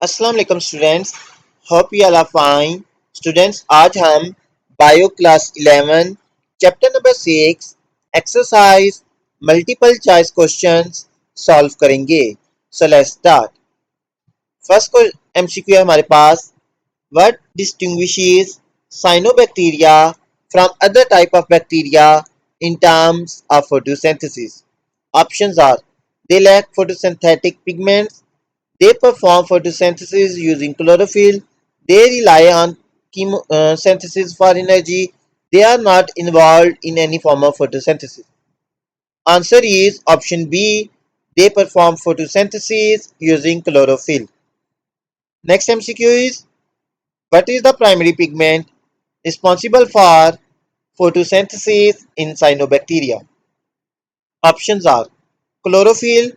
अस्सलाम वालेकुम students, hope you all are fine. Students, आज हम bio class 11 chapter number 6 exercise multiple choice questions solve करेंगे। So let's start. First को MCQ है हमारे पास, what distinguishes cyanobacteria from other type of bacteria in terms of photosynthesis. Options are they lack photosynthetic pigments. They perform photosynthesis using chlorophyll. They rely on chemosynthesis for energy. They are not involved in any form of photosynthesis. Answer is option B. They perform photosynthesis using chlorophyll. Next MCQ is, what is the primary pigment responsible for photosynthesis in cyanobacteria? Options are chlorophyll,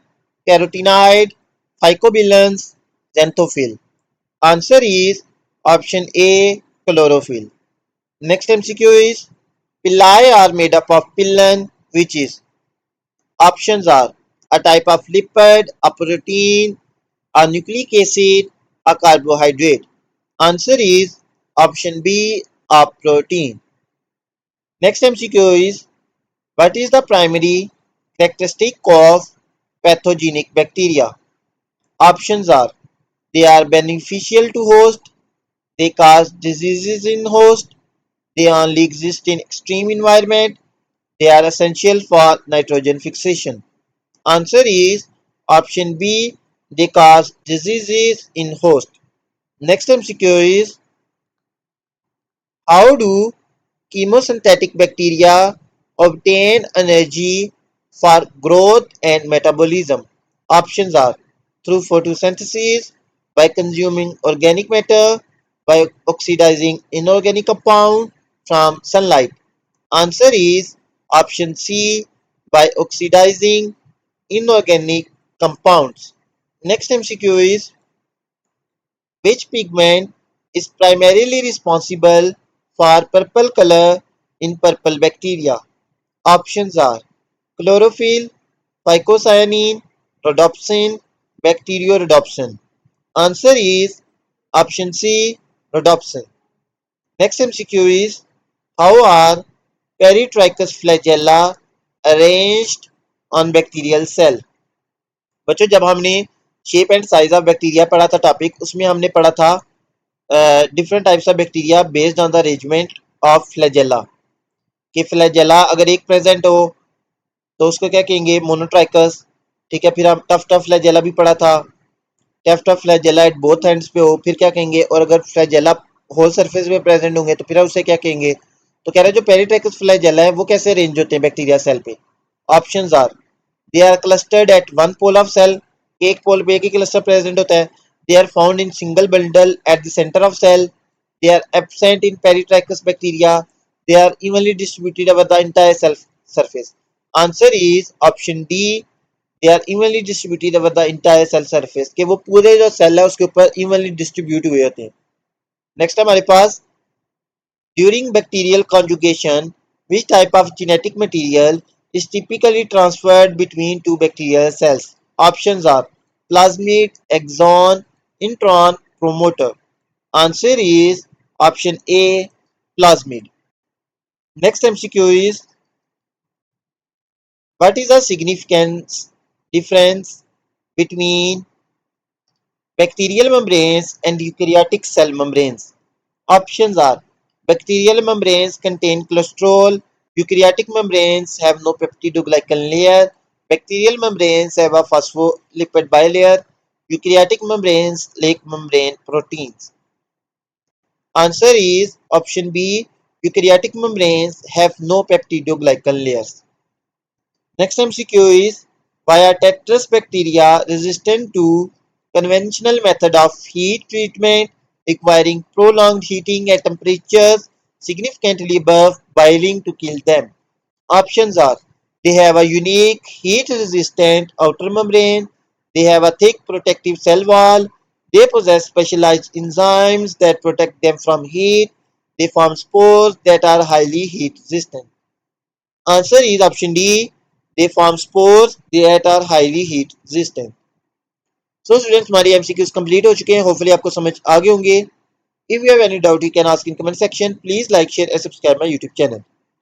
carotenoid, phycobilins, xanthophyll. Answer is option A, chlorophyll. Next MCQ is, villi are made up of pillin, which is. Options are a type of lipid, a protein, a nucleic acid, a carbohydrate. Answer is option B, a protein. Next MCQ is, what is the primary characteristic of pathogenic bacteria? Options are, they are beneficial to host, they cause diseases in host, they only exist in extreme environment, they are essential for nitrogen fixation. Answer is option B, they cause diseases in host. Next MCQ is, how do chemosynthetic bacteria obtain energy for growth and metabolism? Options are through photosynthesis, by consuming organic matter, by oxidizing inorganic compound from sunlight. Answer is option C, by oxidizing inorganic compounds. Next MCQ is, which pigment is primarily responsible for purple color in purple bacteria? Options are chlorophyll, phycocyanin, rhodopsin, bacteriorhodopsin. Answer is option C, rhodopsin. Next MCQ is, how are peritrichous flagella arranged on bacterial cell? बच्चों, जब हमने shape and size of bacteria पढ़ा था topic, उसमें हमने पढ़ा था different types of bacteria based on the arrangement of flagella. कि फ्लैजेला अगर एक प्रेजेंट हो तो उसको क्या कहेंगे, मोनोट्राइकस। ठीक है, फिर हम टफ टफ फ्लैजेला भी पढ़ा था, tough tough flagella at both ends पे हो फिर क्या कहेंगे, और अगर फ्लैजेला होल सरफेस पे प्रेजेंट होंगे तो फिर उसे क्या कहेंगे। तो कह रहे हैं जो पेरिट्राइकस फ्लैजेला है वो कैसे अरेंज होते हैं बैक्टीरिया सेल पे? Options are, they are clustered at one pole of cell, एक पोल पे एक ही क्लस्टर प्रेजेंट होता है। They are found in single bundle at the centre of cell, they are absent in peritrichous bacteria, they are evenly distributed over the entire cell surface. Answer is option D, they are evenly distributed over the entire cell surface, कि वो पूरे जो cell है उसके ऊपर evenly distribute हुए होते हैं। नेक्स्ट हमारे पास, during bacterial conjugation which type of genetic material is typically transferred between two bacterial cells? Options are plasmid, axon, intron, promoter. Answer is option A, plasmid. Next MCQ is, what is the significant difference between bacterial membranes and eukaryotic cell membranes? Options are, bacterial membranes contain cholesterol, eukaryotic membranes have no peptidoglycan layer, bacterial membranes have a phospholipid bilayer, eukaryotic membranes lack membrane proteins. Answer is option B, eukaryotic membranes have no peptidoglycan layers. Next MCQ is, why are Tetrus bacteria resistant to conventional method of heat treatment requiring prolonged heating at temperatures significantly above boiling to kill them? Options are, they have a unique heat resistant outer membrane, they have a thick protective cell wall, they possess specialized enzymes that protect them from heat, they form spores that are highly heat resistant. Answer is option D. They form spores that are highly heat resistant. So students, हमारी MCQs complete हो चुके हैं। Hopefully आपको समझ आ गए होंगे। If you have any doubt you can ask in comment section. Please like share and subscribe my YouTube channel.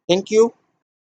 Thank you.